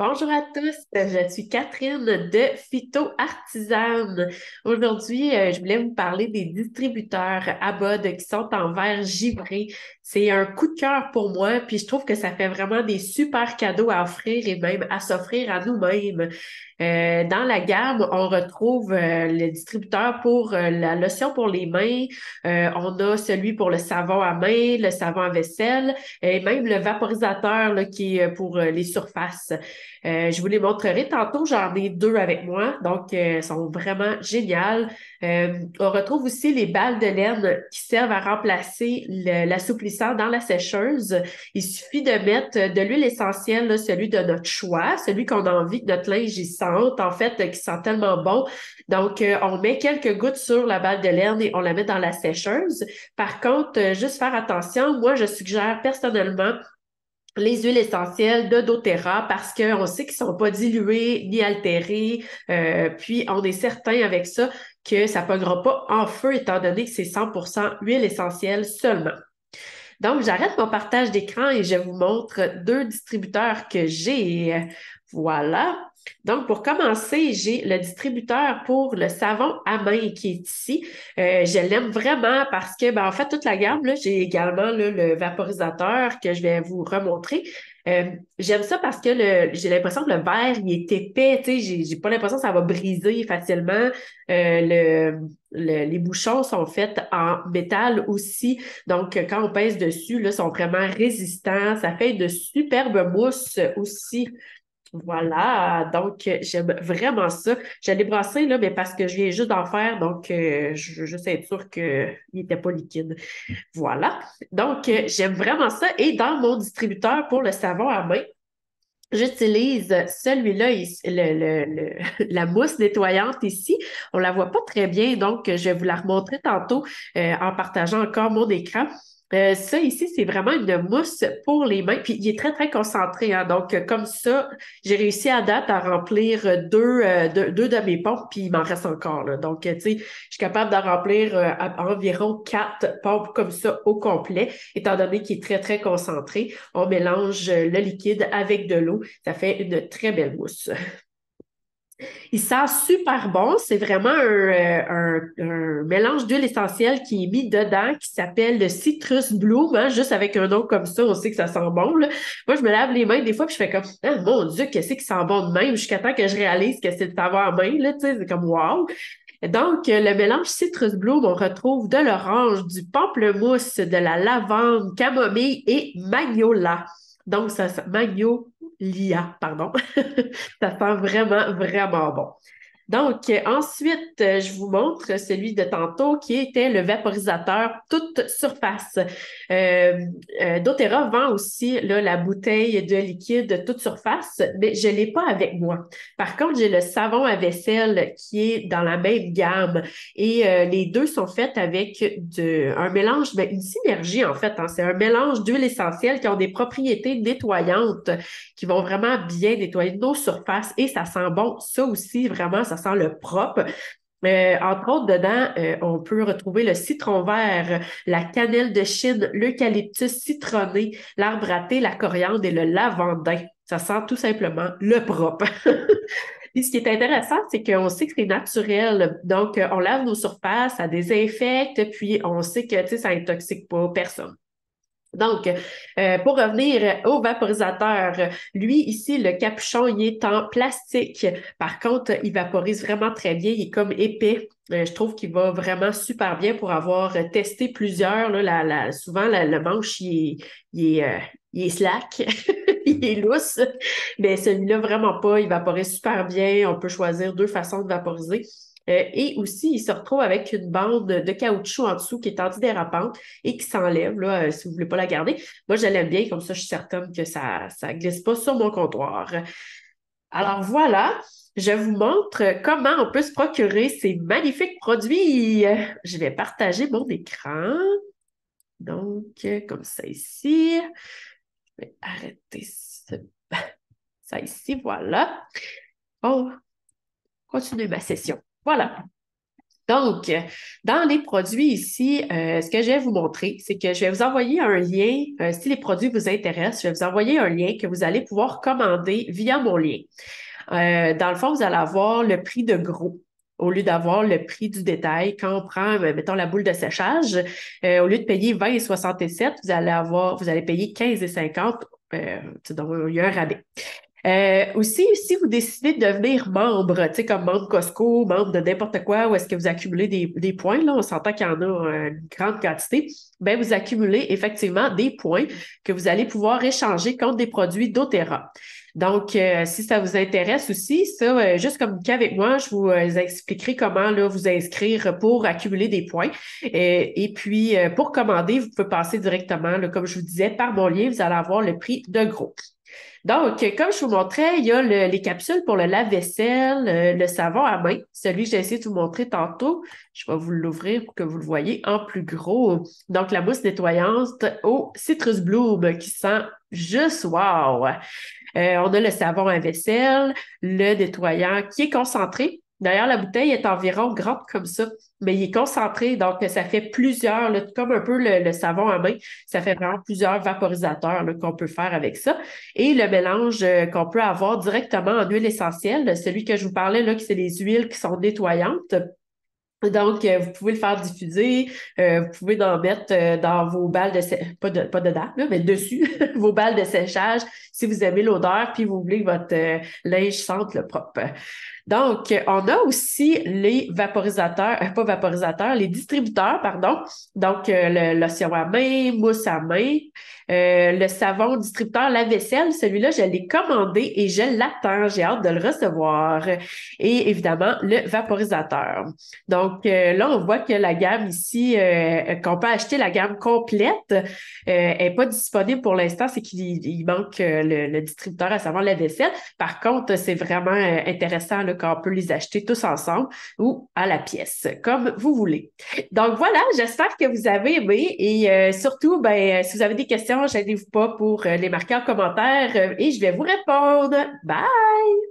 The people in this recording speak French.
Bonjour à tous, je suis Catherine de Phyto Artisane. Aujourd'hui, je voulais vous parler des distributeurs Abod qui sont en verre givré. C'est un coup de cœur pour moi, puis je trouve que ça fait vraiment des super cadeaux à offrir et même à s'offrir à nous-mêmes. Dans la gamme, on retrouve le distributeur pour la lotion pour les mains. On a celui pour le savon à main, le savon à vaisselle et même le vaporisateur là, qui est pour les surfaces. Je vous les montrerai tantôt. J'en ai deux avec moi, donc elles sont vraiment géniales. On retrouve aussi les balles de laine qui servent à remplacer l'assouplissant dans la sécheuse. Il suffit de mettre de l'huile essentielle, là, celui de notre choix, celui qu'on a envie que notre linge y sente, en fait, qui sent tellement bon. Donc, on met quelques gouttes sur la balle de laine et on la met dans la sécheuse. Par contre, juste faire attention, moi, je suggère personnellement les huiles essentielles de doTERRA parce qu'on sait qu'ils ne sont pas dilués ni altérés. Puis, on est certain avec ça que ça ne pognera pas en feu étant donné que c'est 100% huile essentielle seulement. Donc, j'arrête mon partage d'écran et je vous montre deux distributeurs que j'ai. Voilà. Donc, pour commencer, j'ai le distributeur pour le savon à main qui est ici. Je l'aime vraiment parce que, en fait, toute la gamme, là, j'ai également là, le vaporisateur que je vais vous remontrer. Euh, J'aime ça parce que j'ai l'impression que le verre, il est épais, tu sais, j'ai pas l'impression que ça va briser facilement. Les bouchons sont faits en métal aussi. Donc, quand on pèse dessus, là, ils sont vraiment résistants. Ça fait de superbes mousses aussi. Voilà, donc j'aime vraiment ça. Je l'ai brassé, là, mais parce que je viens juste d'en faire, donc je veux juste être sûre qu'il n'était pas liquide. Voilà. Donc, j'aime vraiment ça. Et dans mon distributeur pour le savon à main, j'utilise celui-là, la mousse nettoyante ici. On la voit pas très bien, donc je vais vous la remontrer tantôt en partageant encore mon écran. Ça ici, c'est vraiment une mousse pour les mains, puis il est très, très concentré, hein. Donc, comme ça, j'ai réussi à date à remplir deux de mes pompes, puis il m'en reste encore, là. Donc, tu sais, je suis capable d'en remplir environ 4 pompes comme ça au complet, étant donné qu'il est très, très concentré. On mélange le liquide avec de l'eau. Ça fait une très belle mousse. Il sent super bon. C'est vraiment un mélange d'huile essentielle qui est mis dedans, qui s'appelle le Citrus Bloom, hein. Juste avec un nom comme ça, on sait que ça sent bon, là. Moi, je me lave les mains des fois, puis je fais comme, ah, mon Dieu, qu'est-ce qui sent bon de même? Jusqu'à temps que je réalise que c'est le savon à main, là, tu sais, c'est comme wow. Donc, le mélange Citrus Bloom, on retrouve de l'orange, du pamplemousse, de la lavande, camomille et magnolia. Donc, magnolia, pardon. Ça sent vraiment, vraiment bon. Donc, ensuite, je vous montre celui de tantôt qui était le vaporisateur toute surface. Euh, doTERRA vend aussi là, la bouteille de liquide toute surface, mais je ne l'ai pas avec moi. Par contre, j'ai le savon à vaisselle qui est dans la même gamme et les deux sont faits avec un mélange, une synergie en fait, hein. C'est un mélange d'huiles essentielles qui ont des propriétés nettoyantes qui vont vraiment bien nettoyer nos surfaces et ça sent bon. Ça aussi, vraiment, ça sent le propre. Entre autres, dedans, on peut retrouver le citron vert, la cannelle de Chine, l'eucalyptus citronné, l'arbre à thé, la coriandre et le lavandin. Ça sent tout simplement le propre. Puis ce qui est intéressant, c'est qu'on sait que c'est naturel. Donc, on lave nos surfaces, ça désinfecte, puis on sait que, tu sais, ça intoxique pas personne. Donc, pour revenir au vaporisateur, lui, ici, le capuchon, il est en plastique. Par contre, il vaporise vraiment très bien. Il est comme épais. Je trouve qu'il va vraiment super bien pour avoir testé plusieurs. Là, souvent, le manche, il est, il est slack, il est lousse. Mais celui-là, vraiment pas. Il vaporise super bien. On peut choisir deux façons de vaporiser. Et aussi, il se retrouve avec une bande de caoutchouc en dessous qui est antidérapante et qui s'enlève, là, si vous voulez pas la garder. Moi, je l'aime bien, comme ça, je suis certaine que ça glisse pas sur mon comptoir. Alors voilà, je vous montre comment on peut se procurer ces magnifiques produits. Je vais partager mon écran. Donc, comme ça ici. Je vais arrêter ça ici, voilà. Bon, continuer ma session. Voilà. Donc, dans les produits ici, ce que je vais vous montrer, c'est que je vais vous envoyer un lien. Si les produits vous intéressent, je vais vous envoyer un lien que vous allez pouvoir commander via mon lien. Dans le fond, vous allez avoir le prix de gros au lieu d'avoir le prix du détail. Quand on prend, mettons, la boule de séchage, au lieu de payer 20,67, vous allez payer 15,50. Donc, il y a un rabais. Aussi, si vous décidez de devenir membre, tu sais, comme membre Costco, membre de n'importe quoi, où est-ce que vous accumulez des points, là, on s'entend qu'il y en a une grande quantité, ben vous accumulez effectivement des points que vous allez pouvoir échanger contre des produits doTERRA. Donc, si ça vous intéresse aussi, ça, juste communiquez avec moi, je vous expliquerai comment là, vous inscrire pour accumuler des points. Et puis, pour commander, vous pouvez passer directement, là, comme je vous disais, par mon lien, vous allez avoir le prix de gros. Donc, comme je vous montrais, il y a les capsules pour le lave-vaisselle, le savon à main, celui que j'ai essayé de vous montrer tantôt. Je vais vous l'ouvrir pour que vous le voyez en plus gros. Donc, la mousse nettoyante au Citrus Bloom qui sent juste wow! On a le savon à vaisselle, le nettoyant qui est concentré. D'ailleurs, la bouteille est environ grande comme ça, mais il est concentré, donc ça fait plusieurs, là, comme un peu le savon à main, ça fait vraiment plusieurs vaporisateurs là, qu'on peut faire avec ça. Et le mélange qu'on peut avoir directement en huile essentielle, celui que je vous parlais, là, c'est les huiles qui sont nettoyantes. Donc, vous pouvez le faire diffuser, vous pouvez en mettre dans vos balles de séchage, pas dedans, là, mais dessus, vos balles de séchage, si vous aimez l'odeur, puis vous voulez que votre linge sente le propre. Donc, on a aussi les vaporisateurs, pas vaporisateurs, les distributeurs, pardon. Donc, le lotion à main, mousse à main, le savon distributeur lave-vaisselle, celui-là, je l'ai commandé et je l'attends. J'ai hâte de le recevoir. Et évidemment, le vaporisateur. Donc, là, on voit que la gamme ici, qu'on peut acheter la gamme complète, n'est pas disponible pour l'instant. C'est qu'il manque le distributeur à savon lave-vaisselle. Par contre, c'est vraiment intéressant là, quand on peut les acheter tous ensemble ou à la pièce, comme vous voulez. Donc voilà, j'espère que vous avez aimé et surtout, ben, si vous avez des questions, gênez-vous pas pour les marquer en commentaire et je vais vous répondre. Bye!